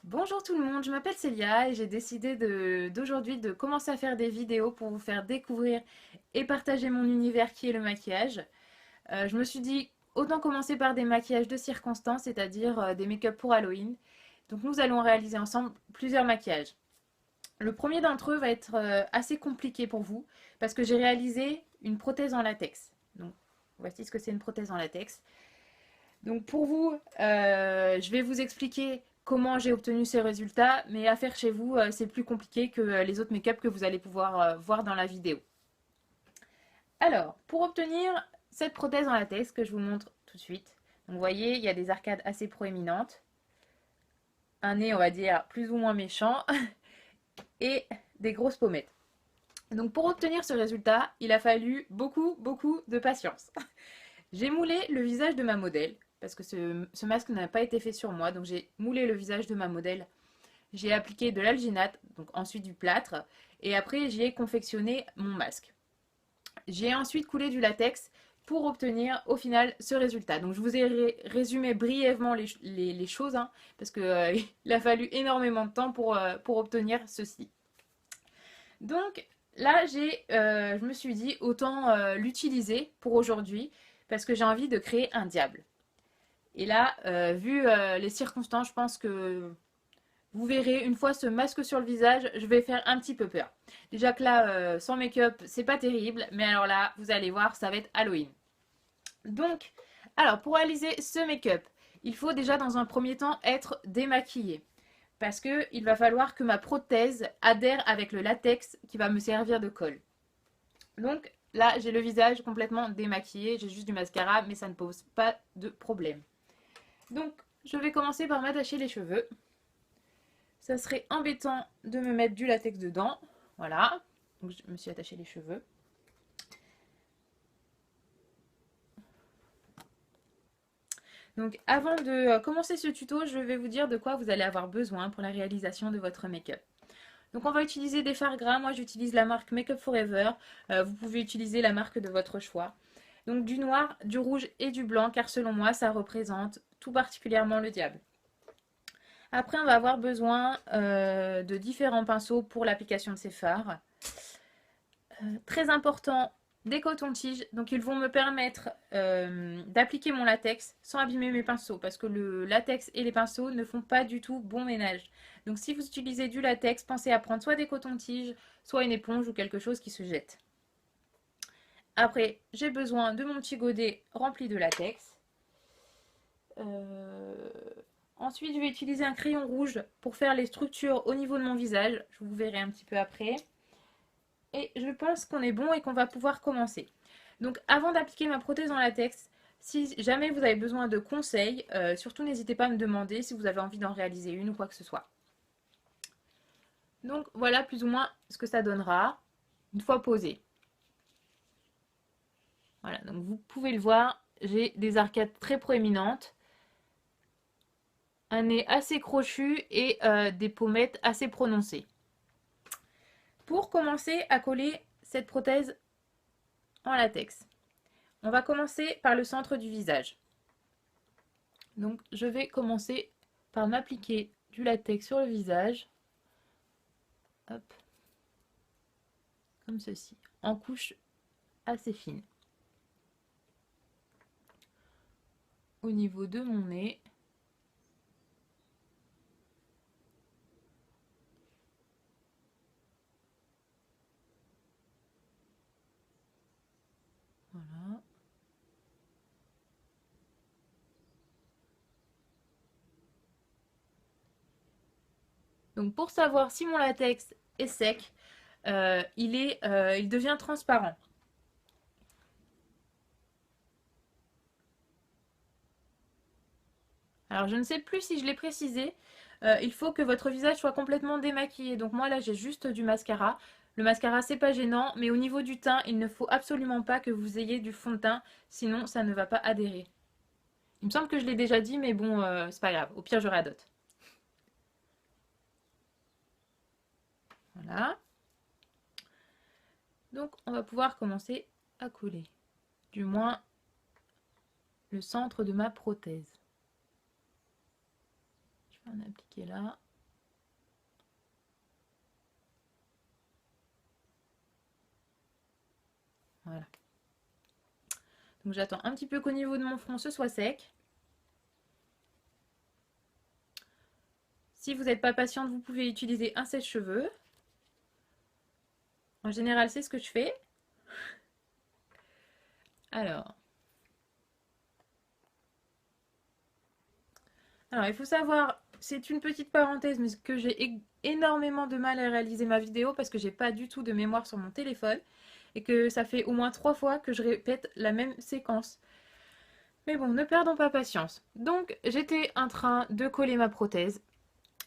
Bonjour tout le monde, je m'appelle Célia et j'ai décidé d'aujourd'hui de commencer à faire des vidéos pour vous faire découvrir et partager mon univers qui est le maquillage. Je me suis dit autant commencer par des maquillages de circonstance, c'est-à-dire des make-up pour Halloween. Donc nous allons réaliser ensemble plusieurs maquillages. Le premier d'entre eux va être assez compliqué pour vous parce que j'ai réalisé une prothèse en latex. Donc voici ce que c'est une prothèse en latex. Donc pour vous, je vais vous expliquer comment j'ai obtenu ces résultats, mais à faire chez vous, c'est plus compliqué que les autres make-up que vous allez pouvoir voir dans la vidéo. Alors, pour obtenir cette prothèse en latex que je vous montre tout de suite, donc vous voyez, il y a des arcades assez proéminentes, un nez, on va dire, plus ou moins méchant, et des grosses pommettes. Donc pour obtenir ce résultat, il a fallu beaucoup de patience. J'ai moulé le visage de ma modèle, parce que ce masque n'a pas été fait sur moi, donc j'ai moulé le visage de ma modèle. J'ai appliqué de l'alginate, donc ensuite du plâtre, et après j'y ai confectionné mon masque. J'ai ensuite coulé du latex pour obtenir au final ce résultat. Donc je vous ai résumé brièvement les choses, hein, parce qu'il il a fallu énormément de temps pour obtenir ceci. Donc là, je me suis dit autant l'utiliser pour aujourd'hui, parce que j'ai envie de créer un diable. Et là, vu les circonstances, je pense que vous verrez, une fois ce masque sur le visage, je vais faire un petit peu peur. Déjà que là, sans make-up, c'est pas terrible, mais alors là, vous allez voir, ça va être Halloween. Donc, alors, pour réaliser ce make-up, il faut déjà dans un premier temps être démaquillé. Parce que il va falloir que ma prothèse adhère avec le latex qui va me servir de colle. Donc là, j'ai le visage complètement démaquillé, j'ai juste du mascara, mais ça ne pose pas de problème. Donc, je vais commencer par m'attacher les cheveux. Ça serait embêtant de me mettre du latex dedans. Voilà. Donc, je me suis attaché les cheveux. Donc, avant de commencer ce tuto, je vais vous dire de quoi vous allez avoir besoin pour la réalisation de votre make-up. Donc, on va utiliser des fards gras. Moi, j'utilise la marque Make Up Forever. Vous pouvez utiliser la marque de votre choix. Donc, du noir, du rouge et du blanc, car selon moi, ça représente tout particulièrement le diable. Après, on va avoir besoin de différents pinceaux pour l'application de ces fards. Très important, des cotons-tiges. Donc, ils vont me permettre d'appliquer mon latex sans abîmer mes pinceaux. Parce que le latex et les pinceaux ne font pas du tout bon ménage. Donc, si vous utilisez du latex, pensez à prendre soit des cotons-tiges, soit une éponge ou quelque chose qui se jette. Après, j'ai besoin de mon petit godet rempli de latex. Euh, Ensuite, je vais utiliser un crayon rouge pour faire les structures au niveau de mon visage. Je vous verrai un petit peu après. Et je pense qu'on est bon et qu'on va pouvoir commencer. Donc avant d'appliquer ma prothèse en latex, si jamais vous avez besoin de conseils, surtout n'hésitez pas à me demander si vous avez envie d'en réaliser une ou quoi que ce soit. Donc voilà plus ou moins ce que ça donnera une fois posé. Voilà, donc vous pouvez le voir, j'ai des arcades très proéminentes, un nez assez crochu et des pommettes assez prononcées. Pour commencer à coller cette prothèse en latex, on va commencer par le centre du visage. Donc je vais commencer par m'appliquer du latex sur le visage. Hop, comme ceci, en couche assez fine. Au niveau de mon nez. Voilà. Donc pour savoir si mon latex est sec, il devient transparent. Alors je ne sais plus si je l'ai précisé, il faut que votre visage soit complètement démaquillé. Donc moi là j'ai juste du mascara. Le mascara c'est pas gênant, mais au niveau du teint, il ne faut absolument pas que vous ayez du fond de teint, sinon ça ne va pas adhérer. Il me semble que je l'ai déjà dit, mais bon, c'est pas grave. Au pire, je radote. Voilà. Donc, on va pouvoir commencer à coller. Du moins, le centre de ma prothèse. Je vais en appliquer là. Donc j'attends un petit peu qu'au niveau de mon front ce soit sec. Si vous n'êtes pas patiente, vous pouvez utiliser un sèche-cheveux. En général, c'est ce que je fais. Alors, il faut savoir, c'est une petite parenthèse, mais que j'ai énormément de mal à réaliser ma vidéo parce que j'ai pas du tout de mémoire sur mon téléphone et que ça fait au moins 3 fois que je répète la même séquence. Mais bon, ne perdons pas patience. Donc, j'étais en train de coller ma prothèse.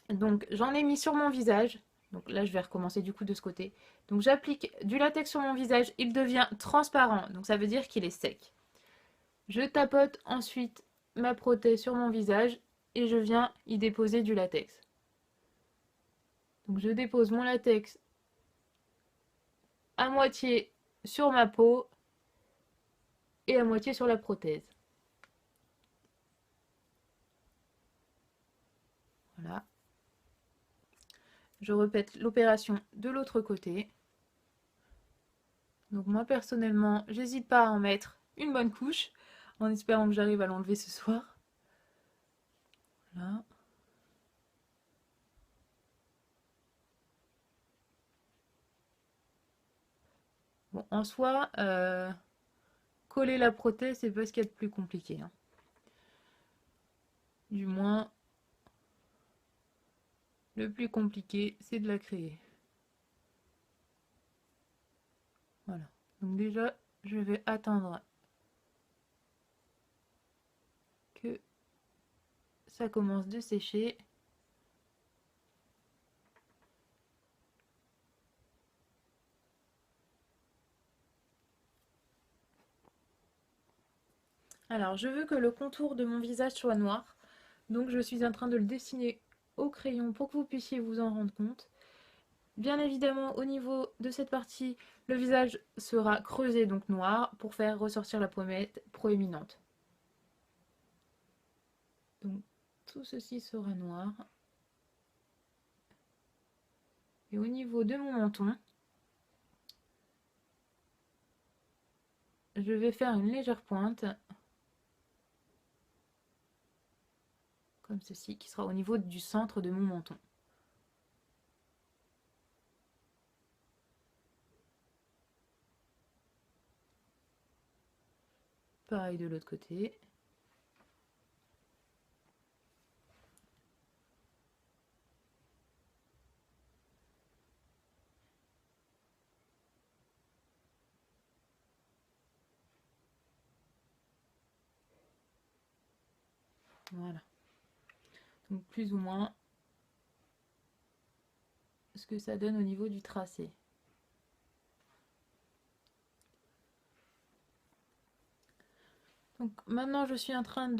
Donc, j'en ai mis sur mon visage. Donc là, je vais recommencer du coup de ce côté. Donc, j'applique du latex sur mon visage. Il devient transparent. Donc, ça veut dire qu'il est sec. Je tapote ensuite ma prothèse sur mon visage et je viens y déposer du latex. Donc, je dépose mon latex à moitié sur ma peau et à moitié sur la prothèse. Voilà. Je répète l'opération de l'autre côté. Donc moi personnellement, j'hésite pas à en mettre une bonne couche en espérant que j'arrive à l'enlever ce soir. Voilà. Bon, en soi, coller la prothèse, c'est pas ce qu'il y a de plus compliqué, hein. Du moins, le plus compliqué, c'est de la créer. Voilà. Donc déjà, je vais attendre que ça commence de sécher. Alors, je veux que le contour de mon visage soit noir. Donc, je suis en train de le dessiner au crayon pour que vous puissiez vous en rendre compte. Bien évidemment, au niveau de cette partie, le visage sera creusé, donc noir, pour faire ressortir la pommette proéminente. Donc, tout ceci sera noir. Et au niveau de mon menton, je vais faire une légère pointe, comme ceci, qui sera au niveau du centre de mon menton. Pareil de l'autre côté. Voilà. Donc plus ou moins ce que ça donne au niveau du tracé. Donc maintenant je suis en train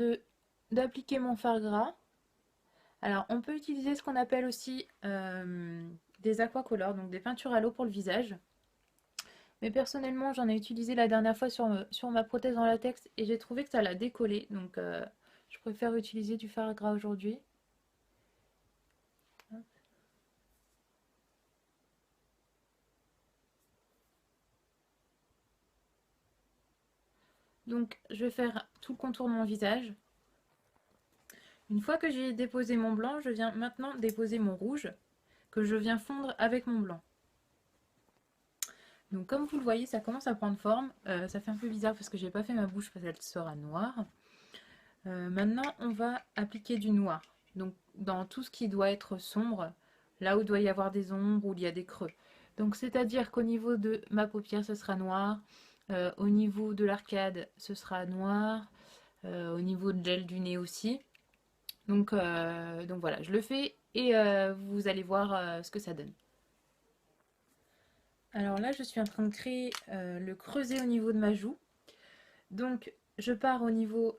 d'appliquer mon fard gras. Alors on peut utiliser ce qu'on appelle aussi des aquacolors, donc des peintures à l'eau pour le visage. Mais personnellement j'en ai utilisé la dernière fois sur ma prothèse en latex et j'ai trouvé que ça l'a décollé. Donc je préfère utiliser du fard gras aujourd'hui. Donc je vais faire tout le contour de mon visage. Une fois que j'ai déposé mon blanc, je viens maintenant déposer mon rouge que je viens fondre avec mon blanc. Donc comme vous le voyez, ça commence à prendre forme. Ça fait un peu bizarre parce que j'ai pas fait ma bouche parce qu'elle sera noire. Maintenant, on va appliquer du noir. Donc dans tout ce qui doit être sombre, là où il doit y avoir des ombres, où il y a des creux. Donc c'est-à-dire qu'au niveau de ma paupière, ce sera noir. Au niveau de l'arcade, ce sera noir. Au niveau de l'aile du nez aussi. Donc voilà, je le fais et vous allez voir ce que ça donne. Alors là, je suis en train de créer le creuset au niveau de ma joue. Donc, je pars au niveau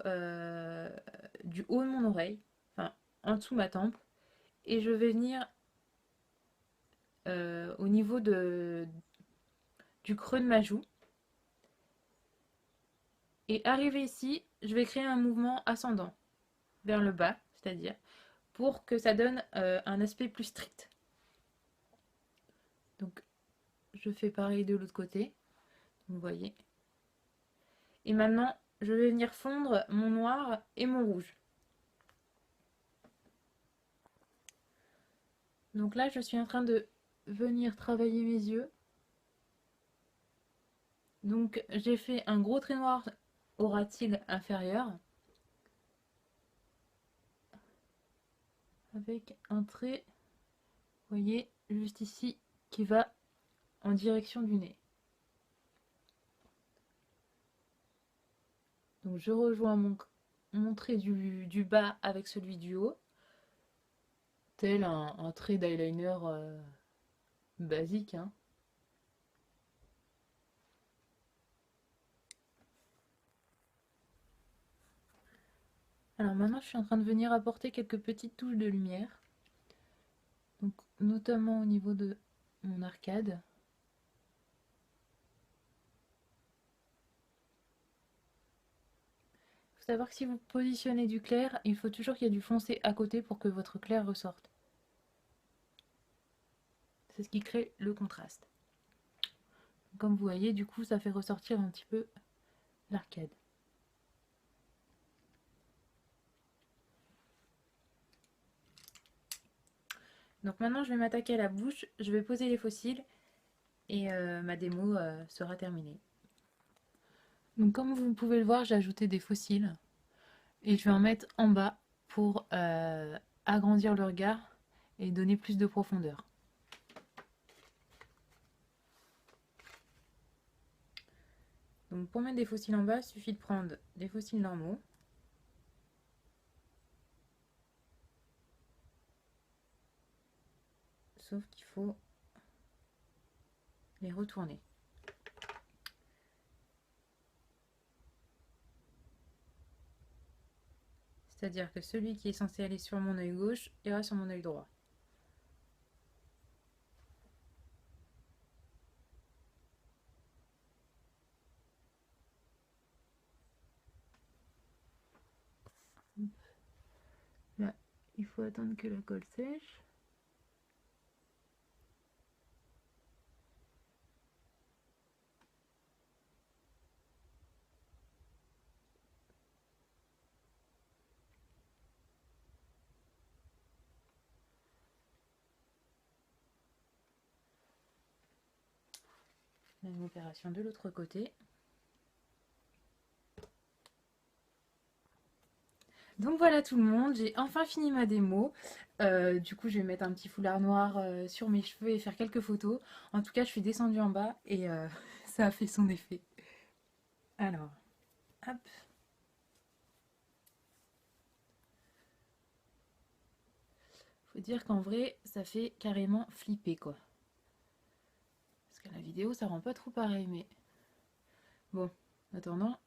du haut de mon oreille, enfin en dessous de ma tempe, et je vais venir au niveau du creux de ma joue. Et arrivé ici, je vais créer un mouvement ascendant vers le bas, c'est-à-dire pour que ça donne un aspect plus strict. Donc, je fais pareil de l'autre côté, vous voyez. Et maintenant, je vais venir fondre mon noir et mon rouge. Donc là, je suis en train de venir travailler mes yeux. Donc j'ai fait un gros trait noir au ras de cils inférieur avec un trait, vous voyez, juste ici, qui va en direction du nez. Donc je rejoins mon trait du bas avec celui du haut, tel un trait d'eyeliner basique, hein. Alors maintenant, je suis en train de venir apporter quelques petites touches de lumière, donc notamment au niveau de mon arcade. Il faut savoir que si vous positionnez du clair, il faut toujours qu'il y ait du foncé à côté pour que votre clair ressorte. C'est ce qui crée le contraste. Comme vous voyez, du coup, ça fait ressortir un petit peu l'arcade. Donc maintenant, je vais m'attaquer à la bouche, je vais poser les faux cils et ma démo sera terminée. Donc comme vous pouvez le voir, j'ai ajouté des faux cils et je vais en mettre en bas pour agrandir le regard et donner plus de profondeur. Donc pour mettre des faux cils en bas, il suffit de prendre des faux cils normaux. Sauf qu'il faut les retourner. C'est-à-dire que celui qui est censé aller sur mon œil gauche ira sur mon œil droit. Là, il faut attendre que la colle sèche. La même opération de l'autre côté. Donc voilà tout le monde, j'ai enfin fini ma démo. Du coup, je vais mettre un petit foulard noir sur mes cheveux et faire quelques photos. En tout cas, je suis descendue en bas et ça a fait son effet. Alors, hop. Faut dire qu'en vrai, ça fait carrément flipper quoi. Parce que la vidéo, ça rend pas trop pareil, mais bon, en attendant,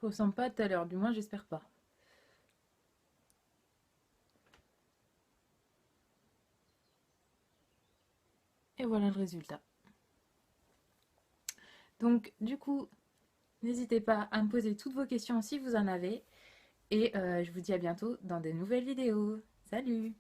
je ressemble pas à tout à l'heure, du moins j'espère pas. Et voilà le résultat. Donc du coup, n'hésitez pas à me poser toutes vos questions si vous en avez. Et je vous dis à bientôt dans de nouvelles vidéos. Salut!